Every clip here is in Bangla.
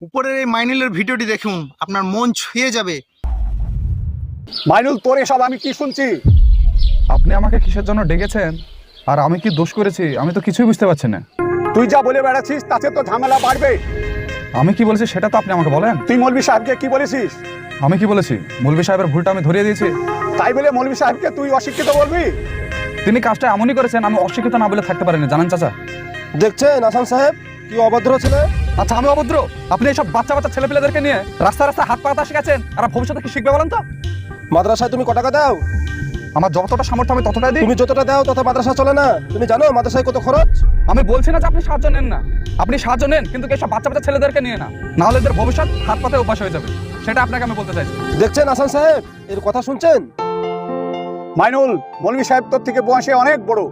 উপরের এই মাইনুলের ভিডিওটি দেখুন, আপনার মন ছুঁয়ে যাবে। মাইনুল, তোর এসব আমি কি শুনছি? আপনি আমাকে কিসের জন্য ডেকেছেন আর আমি কি দোষ করেছি আমি তো কিছুই বুঝতে পারছি না। তুই যা বলে বেড়াচ্ছিস তাতে তো ঝামেলা বাড়বে। আমি কি বলেছি সেটা তো আপনি আমাকে বলেন। তুই মৌলভী সাহেবকে কি বলেছিস? আমি কি বলেছি? মৌলভী সাহেবের ভুলটা আমি ধরিয়ে দিয়েছি। তাই বলে মৌলভী সাহেবকে তুই অশিক্ষিত বলবি? তিনি কাজটা এমনই করেছেন, আমি অশিক্ষিত না বলে থাকতে পারিনি, জানেন চাচা। দেখছেন আসান সাহেব কি অভদ্র ছেলে। আচ্ছা আমি অভদ্র? আপনি এইসব বাচ্চা বাচ্চা ছেলেপেলেদেরকে নিয়ে রাস্তা রাস্তা হাত পাতা শিখাচ্ছেন, আর ভবিষ্যতে কি শিখবে বলেন তো? মাদ্রাসায় তুমি ক টাকা দাও? আমার যতটা সামর্থ্য আমি ততটাই দিই। তুমি যতটা দাও তত মাদ্রাসা চলে না। তুমি জানো মাদ্রাসায় কত খরচ? আমি বলছি না যে আপনি সাহায্য নেন না, আপনি সাহায্য নেন, কিন্তু এইসব বাচ্চা বাচ্চা ছেলেদেরকে নিয়ে না, নাহলে এদের ভবিষ্যৎ হাত পাতে অভ্যাস হয়ে যাবে। সেটা আপনাকে আমি বলতে চাইছি। দেখছেন আসান সাহেব এর কথা শুনছেন? মাইনুল, মৌলভী সাহেব তোর থেকে বয়সে অনেক বড়,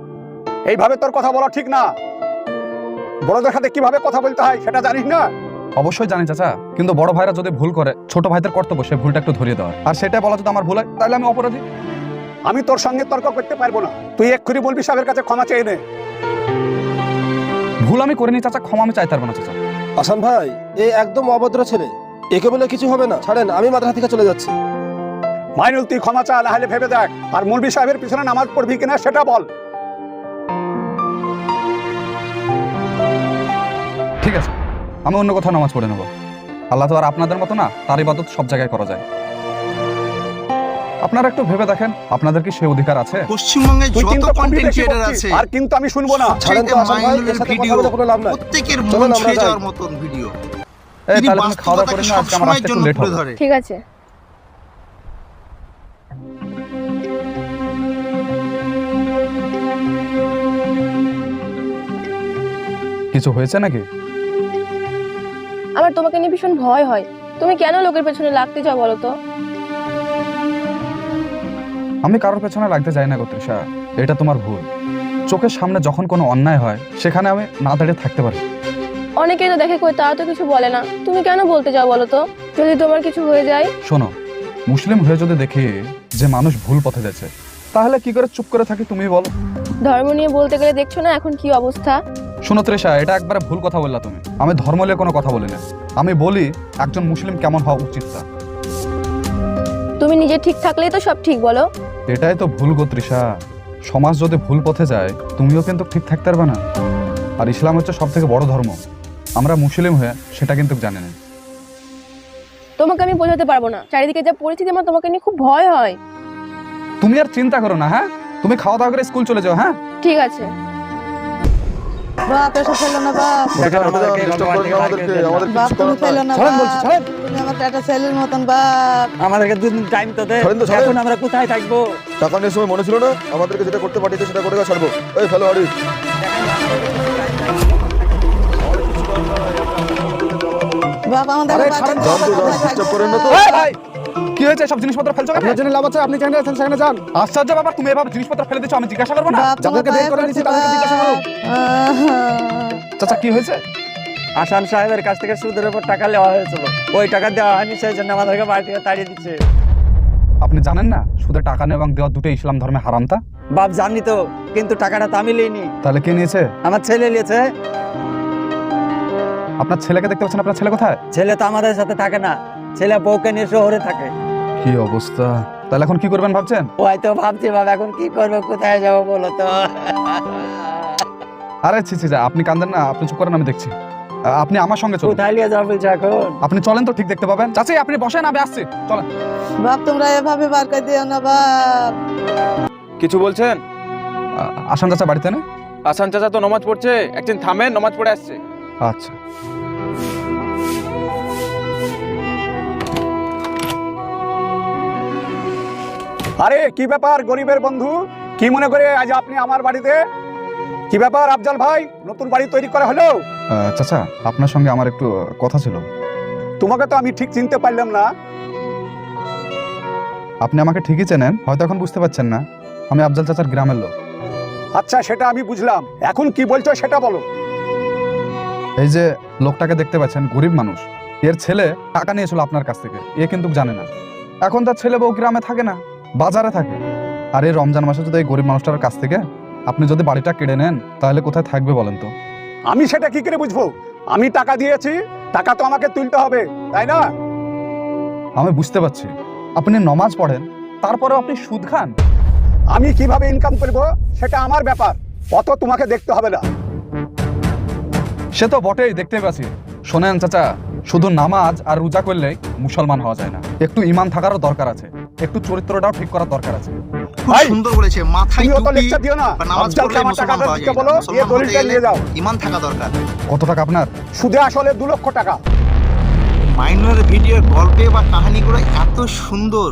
এইভাবে তোর কথা বলা ঠিক না। বড়দের সাথে কিভাবে কথা বলতে হয় সেটা জানিস না? অবশ্যই জানি চাচা, কিন্তু বড় ভাইরা যদি ভুল করে ছোট ভাইদের কর্তব্য সে ভুলটা একটু ধরিয়ে দেওয়া, আর সেটা বলা যদি আমার ভুল হয় তাহলে আমি অপরাধী। আমি তোর সঙ্গে তর্ক করতে পারবো না। তুই এক্ষুনি মৌলভী সাহেবের কাছে ক্ষমা চেয়ে নে। ভুল আমি করিনি চাচা, ক্ষমা আমি চাইতে পারবো না চাচা। আসান ভাই এ একদম অভদ্র ছেলে, একে বলে কিছু হবে না। ছাড়েন, আমি মাদ্রাসা থেকে চলে যাচ্ছি। মাইনুল, তুই ক্ষমা চা, নাহলে ভেবে দেখ। আর মৌলভী সাহেবের পিছনে নামাজ পড়বি কিনা সেটা বল। ঠিক আছে, আমি অন্য কোথাও নামাজ পড়ে নেবো। আল্লাহ তো আর আপনাদের মতো না, তার ইবাদত সব জায়গায় করা যায়। আপনারা একটু ভেবে দেখেন, আপনাদের কি সে অধিকার আছে? পশ্চিমবঙ্গে তুই যত কিন্তু কন্টেন্ট বেশি ক্রিয়েটর করছিস, আছে, আর কিন্তু আমি শুনবো না। ছাড়েন তো আসান ভাই, এর সাথে কথা বলে কোনো লাভ নাই। প্রত্যেকের চলুন মন আমরা ছুঁয়ে যাই। যাওয়ার মতন ভিডিও। এই তিনি তাহলে তুমি খাওয়া দাওয়া করে বাস্তবতাকে না, আজকে আমার সবসময়ের আসতে একটু জন্য লেট তুলে হবে। ধরে। ঠিক আছে। কিছু হয়েছে নাকি? আমার তোমাকে নিয়ে ভীষণ ভয় হয়। তুমি কেন লোকের পেছনে লাগতে চাও বলো তো? আমি কারোর পেছনে লাগতে চাই না গো তৃষা, এটা তোমার ভুল। চোখের সামনে যখন কোনো অন্যায় হয় সেখানে আমি না দাঁড়িয়ে থাকতে পারি। অনেকেই তো দেখে কই, তারা তো কিছু বলে না, তুমি কেন বলতে চাও বলো তো? যদি তোমার কিছু হয়ে যায়? শোনো, মুসলিম হয়ে যদি দেখি যে মানুষ ভুল পথে যাচ্ছে, তাহলে কি করে চুপ করে থাকি তুমি বলো? ধর্ম নিয়ে বলতে গেলে দেখছো না এখন কি অবস্থা। শোনো তৃষা, এটা একবারে ভুল কথা বললা তুমি। আমি ধর্ম নিয়ে কোনো কথা বলি না, আমি বলি একজন মুসলিম কেমন হওয়া উচিত তা। তুমি নিজে ঠিক থাকলেই তো সব ঠিক বলো। এটাই তো ভুল গো তৃষা, সমাজ যদি ভুল পথে যায় তুমিও কিন্তু ঠিক থাকতে পারবে না। আর ইসলাম হচ্ছে সব থেকে বড় ধর্ম, আমরা মুসলিম হয়ে সেটা কিন্তু জানি না। তোমাকে আমি বোঝাতে পারবো না, চারিদিকে যা পরিস্থিতি, আমার তোমাকে নিয়ে খুব ভয় হয়। তুমি আর চিন্তা করো না, হ্যাঁ? তুমি খাওয়া দাওয়া করে স্কুল চলে যাও। হ্যাঁ ঠিক আছে। বাপ এসে ফেলো না বাপ। বাপ তুমি ফেলো না বাপ। তুমি আমার একটা ছেলের মতন বাপ। আমাদেরকে দুদিন টাইম তো দে, এখন আমরা কোথায় থাকবো? টাকা নিয়ে সময় মনে ছিল না আমাদেরকে যেটা করতে পাঠিয়েছে সেটা করে ছাড়বো। এই ফেলো হাড়ি। বাপ আমাদের কি হয়েছে? সব জিনিসপত্র ফেলছো কেন? আপনার জন্য লাভ আছে, আপনি যেখানে আছেন সেখানে যান। আশ্চর্য ব্যাপার, তুমি এভাবে জিনিসপত্র ফেলে দিচ্ছ, আমি জিজ্ঞাসা করবো না? বাপ যাদেরকে বের করে দিয়েছি তাদেরকে জিজ্ঞাসা করো। চাচা কি হয়েছে? আসান সাহেবের কাছ থেকে সুদের উপর টাকা নেওয়া হয়েছিল, ওই টাকা দেওয়া হয়নি, সেই জন্য আমাদেরকে বাড়ি থেকে তাড়িয়ে দিচ্ছে। আপনি জানেন না সুদে টাকা নেওয়া এবং দেওয়া দুটো ইসলাম ধর্মে হারাম তা? বাপ জানি তো, কিন্তু টাকাটা তো আমি লইনি, তাহলে কে নিয়েছে? আমার ছেলে নিয়েছে। আপনার ছেলেকে দেখতে পাচ্ছেন, আপনার ছেলে কোথায়? ছেলে তো আমাদের সাথে থাকে না, ছেলে বউকে নিয়ে শহরে থাকে। কি অবস্থা! তাহলে এখন কি করবেন ভাবছেন? ও হয়তো ভাবছি বাবা এখন কি করবো, কোথায় যাবো বলো তো। আরে ছি ছি, আপনি কান্দেন না, আপনি চুপ করেন, আমি দেখছি। আপনি আমার সঙ্গে চলুন। কোথায় নিয়ে যাবো বলছো এখন? আপনি চলেন তো, ঠিক দেখতে পাবেন। চাচি আপনি বসেন, আমি আসছি, চলেন। বাপ তোমরা এভাবে বার করে দিও না বাপ। কিছু বলছেন? আসান চাচা বাড়িতে না? আসান চাচা তো নমাজ পড়ছে, একদিন থামেন, নমাজ পড়ে আসছে। আচ্ছা। আরে কি ব্যাপার গরিবের বন্ধু, কি মনে করে আজ আপনি আমার বাড়িতে? কি ব্যাপার আফজাল ভাই, নতুন বাড়ি তৈরি করা হলো? চাচা আপনার সঙ্গে আমার একটু কথা ছিল। তোমাকে তো আমি ঠিক চিনতে পারলাম না। আপনি আমাকে ঠিকই চেনেন, হয়তো এখন বুঝতে পারছেন না। আমি আফজাল চাচার গ্রামের লোক। আচ্ছা সেটা আমি বুঝলাম, এখন কি বলছো সেটা বলো। এই যে লোকটাকে দেখতে পাচ্ছেন, গরিব মানুষ, এর ছেলে টাকা নিয়েছিল আপনার কাছ থেকে, এ কিন্তু জানে না। এখন তার ছেলে বউ গ্রামে থাকে না, বাজারে থাকে। আর এই রমজান মাসে যদি এই গরিব মানুষটার কাছ থেকে আপনি যদি বাড়িটা কেড়ে নেন তাহলে কোথায় থাকবে বলেন তো? আমি সেটা কি করে বুঝবো? আমি টাকা দিয়েছি, টাকা তো আমাকে তুলতে হবে, তাই না? আমি বুঝতে পারছি আপনি নমাজ পড়েন, তারপরেও আপনি সুদ খান। আমি কিভাবে ইনকাম করব সেটা আমার ব্যাপার, অত তোমাকে দেখতে হবে না। সে তো বটেই, দেখতে পাচ্ছি। শোনেন চাচা, শুধু নামাজ আর রোজা করলেই মুসলমান হওয়া যায় না, একটু ঈমান থাকারও দরকার আছে, একটু চরিত্রটাও ঠিক করার দরকার আছে। খুব ভাই, সুন্দর বলেছে, মাথায় তুমিও তো টুপি লেকচার দিও না। বা নামাজ আফজালকে পড়লে আমার মুসলমান টাকাটা হওয়া দিতে যায় না। বলো, মুসলমান হতে দলিলটা গেলে নিয়ে যাও। ঈমান থাকা দরকার। কত টাকা আপনার? সুদে আসলে 2 লক্ষ টাকা। মাইনুলের ভিডিওর গল্পে বা কাহিনীগুলো এত সুন্দর,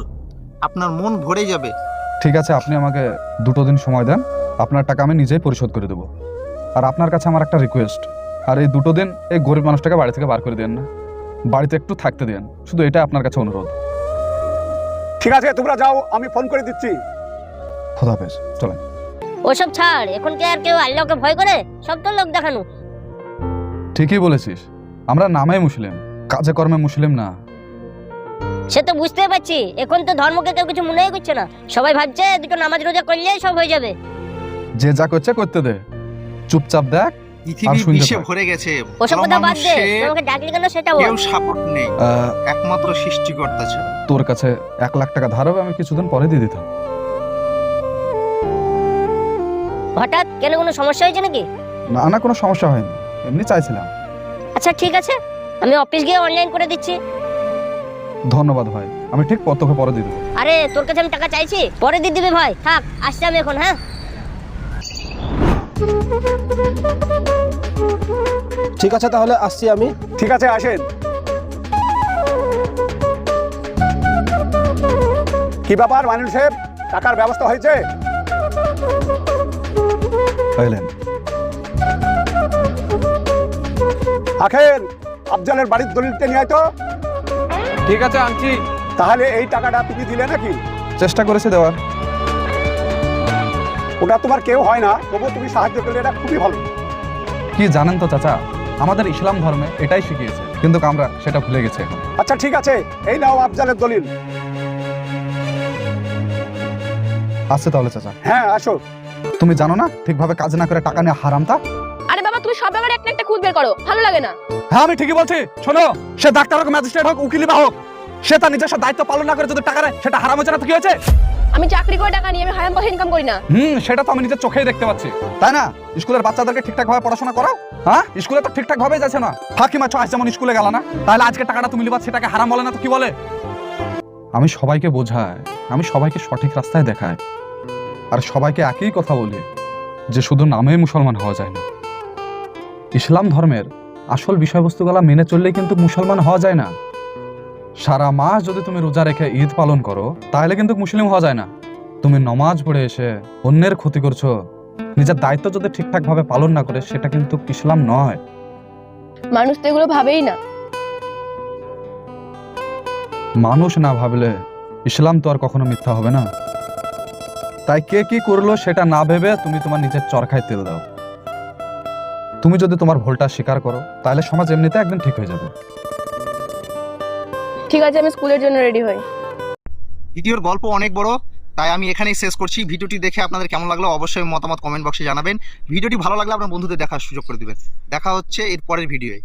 আপনার মন ভরে যাবে। ঠিক আছে, আপনি আমাকে 2 দিন সময় দেন, আপনার টাকা আমি নিজেই পরিশোধ করে দেবো। আর আপনার কাছে আমার একটা রিকোয়েস্ট, আর এই 2 দিন এই গরিব মানুষটাকে বাড়ি থেকে বার করে দেন না, বাড়িতে একটু থাকতে দেন, শুধু এটা আপনার কাছে অনুরোধ। ঠিক আছে, তোমরা যাও, আমি ফোন করে দিচ্ছি। খোদা হাফেজ, চলেন। ওসব ছাড়, এখন কি আর কেউ আল্লাহকে ভয় করে? সব তো লোক দেখানো। ঠিকই বলেছিস, আমরা নামে মুসলিম, কাজে কর্মে মুসলিম না। সে তো বুঝতে পারছি, এখন তো ধর্মকে কেউ কিছু মনেই করছে না। সবাই ভাবছে দুটো নামাজ রোজা করলেই সব হয়ে যাবে। যে যা করছে করতে দে, চুপচাপ দেখ। পৃথিবী শুনতে বিষে পাই। ভরে গেছে, ওসব ভালো কথা বাদ দে, মানুষের তোমাকে ডাকলি কেন সেটা বল। কেউ সাপোর্ট নেই, আহ, একমাত্র সৃষ্টিকর্তা ছাড়া। তোর কাছে 1 লাখ টাকা ধার হবে, আমি কিছুদিন পরে দিয়ে দিতাম। হঠাৎ কেন, কোনো সমস্যা হয়েছে নাকি? না না, কোনো সমস্যা হয়নি, এমনি চাইছিলাম। আচ্ছা ঠিক আছে, আমি অফিস গিয়ে অনলাইন করে দিচ্ছি। ধন্যবাদ ভাই, আমি ঠিক তোকে পরে দিয়ে দেবো। আরে তোর কাছে আমি টাকা চাইছি, পরে দিয়ে দিবি ভাই। থাক, আসছি আমি এখন। হ্যাঁ, ঠিক আছে, তাহলে আসছি আমি। ঠিক আছে, আসেন। কি ব্যাপার মাইনুল সাহেব, টাকার ব্যবস্থা হয়েছে? পাইলেন? আখের আফজালের বাড়ির দলিলটা নিয়ে আয় তো। ঠিক আছে, আনছি। তাহলে এই টাকাটা তুমি দিলে নাকি? চেষ্টা করেছে দেওয়ার। ওটা তোমার কেউ হয় না, তবুও তুমি সাহায্য করলে এটা খুবই ভালো। কি জানেন তো চাচা, আমাদের ইসলাম ধর্মে এটাই শিখিয়েছে, কিন্তু আমরা সেটা ভুলে গেছি এখন। আচ্ছা ঠিক আছে, এই নাও আফজালের দলিল। আছে তাহলে চাচা। হ্যাঁ, আসো। তুমি জানো না ঠিকভাবে কাজ না করে টাকা নেওয়া হারাম তা? আরে বাবা, তুমি সব ব্যাপারে একটা একটা খুদ বের করো, ভালো লাগে না। হ্যাঁ আমি ঠিকই বলছি। শোনো, সে ডাক্তার হোক, ম্যাজিস্ট্রেট হোক, উকিল বা হোক, সে তার নিজস্ব দায়িত্ব পালন না করে যদি টাকা নেয়, সেটা হারাম হচ্ছে না তো কি হয়েছে? আমি চাকরি করে টাকা নিয়ে আমি হারাম পয়সা ইনকাম করি না। সেটা তো আমি নিজের চোখেই দেখতে পাচ্ছি, তাই না? স্কুলের বাচ্চাদেরকে ঠিকঠাক ভাবে পড়াশোনা করাও, হ্যাঁ? স্কুলে তো ঠিকঠাক ভাবে যাচ্ছে না। ফাঁকিমা চয়েস যেমন স্কুলে গেল না, তাহলে আজকে টাকাটা তুমি লিবা, সেটাকে হারাম বলে না তো কি বলে? আমি সবাইকে বোঝাই, আমি সবাইকে সঠিক রাস্তায় দেখাই, আর সবাইকে একই কথা বলি যে শুধু নামে মুসলমান হওয়া যায় না। ইসলাম ধর্মের আসল বিষয়বস্তুগুলা মেনে চললেই কিন্তু মুসলমান হওয়া যায় না। সারা মাস যদি তুমি রোজা রেখে ঈদ পালন করো, তাহলে কিন্তু মুসলিম হওয়া যায় না। তুমি নমাজ পড়ে এসে অন্যের ক্ষতি করছো, নিজের দায়িত্ব যদি ঠিকঠাক ভাবে পালন না করে, সেটা কিন্তু ইসলাম নয়। মানুষ তো এগুলো ভাবেই না। মানুষ না ভাবলে ইসলাম তো আর কখনো মিথ্যা হবে না। তাই কে কি করলো সেটা না ভেবে তুমি তোমার নিজের চরকায় তেল দাও। তুমি যদি তোমার ভুলটা স্বীকার করো, তাহলে সমাজ এমনিতে একদিন ঠিক হয়ে যাবে। ঠিক আছে, আমি স্কুলের জন্য রেডি হই। ভিডিওর গল্প অনেক বড়, তাই আমি এখানেই শেষ করছি। ভিডিওটি দেখে আপনাদের কেমন লাগলো অবশ্যই মতামত কমেন্ট বক্সে জানাবেন। ভিডিওটি ভালো লাগলে আপনার বন্ধুদের দেখার সুযোগ করে দিবেন। দেখা হচ্ছে এর পরের ভিডিওয়ে।